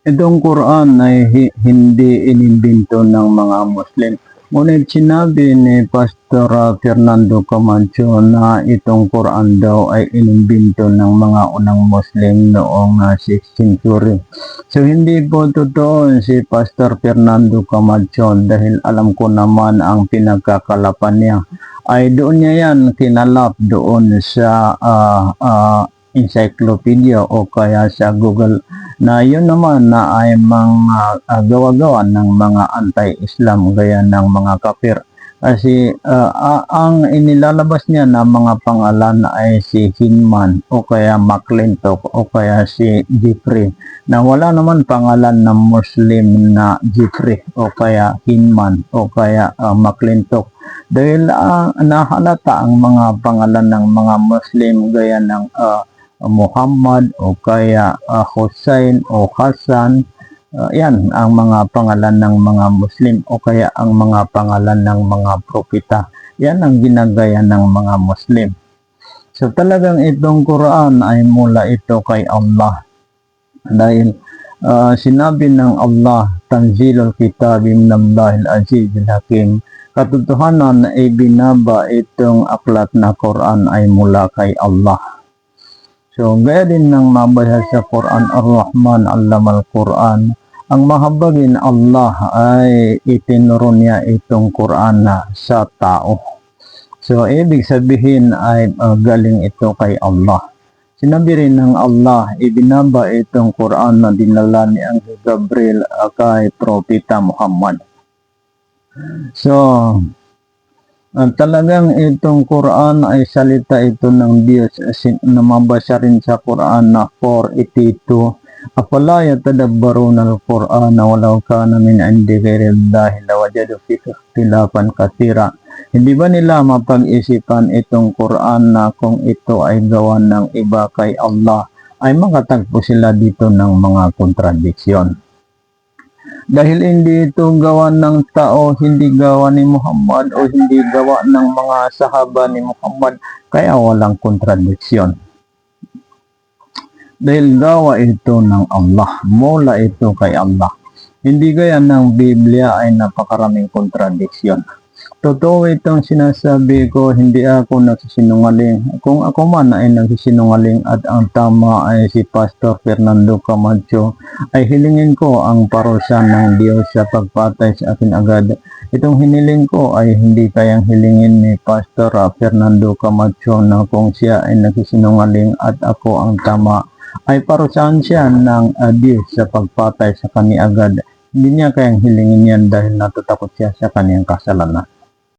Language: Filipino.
Itong Quran ay hindi inimbento ng mga Muslim. Ngunit sinabi ni Pastor Fernando Camacho na itong Quran daw ay inimbento ng mga unang Muslim noong 6th century. So hindi po totoo si Pastor Fernando Camacho dahil alam ko naman ang pinagkakalapan niya. Ay doon niya yan kinalap doon sa encyclopedia o kaya sa Google na yun naman na ay mga gawa-gawa ng mga anti-Islam gaya ng mga kafir. Kasi ang inilalabas niya na mga pangalan ay si Hinman o kaya McClintock o kaya si Jeffrey na wala naman pangalan ng Muslim na Jeffrey o kaya Hinman o kaya McClintock. Dahil nahalata ang mga pangalan ng mga Muslim gaya ng Muhammad o kaya Hussein o Hassan. Yan ang mga pangalan ng mga Muslim o kaya ang mga pangalan ng mga propeta. Yan ang ginagaya ng mga Muslim. So talagang itong Quran ay mula ito kay Allah. Dahil sinabi ng Allah, Tanzilul Kitabi minallahil Azizil Hakim. Katotohanan ay binaba itong aklat na Quran ay mula kay Allah. So, gaya din ng mabasa sa Quran, Ar-Rahman, Allamal Quran. Ang mahabagin Allah ay itinuro niya itong Quran sa tao. So, ibig sabihin ay galing ito kay Allah. Sinabi rin ng Allah, ibinaba itong Quran na dinala ni Anghel Gabriel kay Propeta Muhammad. So, talagang itong Quran ay salita ito ng Diyos na mabasa rin sa Quran na 4:82. Afala yatadabbaruna al-Quran walau kana min indi ghairillahi lawajadu fihi ikhtilafan katsira. Hindi ba nila mapag-isipan itong Quran na kung ito ay gawa ng iba kay Allah ay makatagpo sila dito ng mga kontradiksyon. Dahil hindi ito gawa ng tao, hindi gawa ni Muhammad o hindi gawa ng mga sahaba ni Muhammad, kaya walang kontradiksyon. Dahil gawa ito ng Allah, mula ito kay Allah. Hindi gaya ng Biblia ay napakaraming kontradiksyon. Totoo itong sinasabi ko, hindi ako nagsisinungaling. Kung ako man ay nagsisinungaling at ang tama ay si Pastor Fernando Camacho, ay hilingin ko ang parusa ng Diyos sa pagpatay sa akin agad. Itong hiniling ko ay hindi kayang hilingin ni Pastor Fernando Camacho na kung siya ay nagsisinungaling at ako ang tama, ay parusahan siya ng Diyos sa pagpatay sa kanya agad. Hindi niya kayang hilingin yan dahil natatakot siya sa kanyang kasalanan.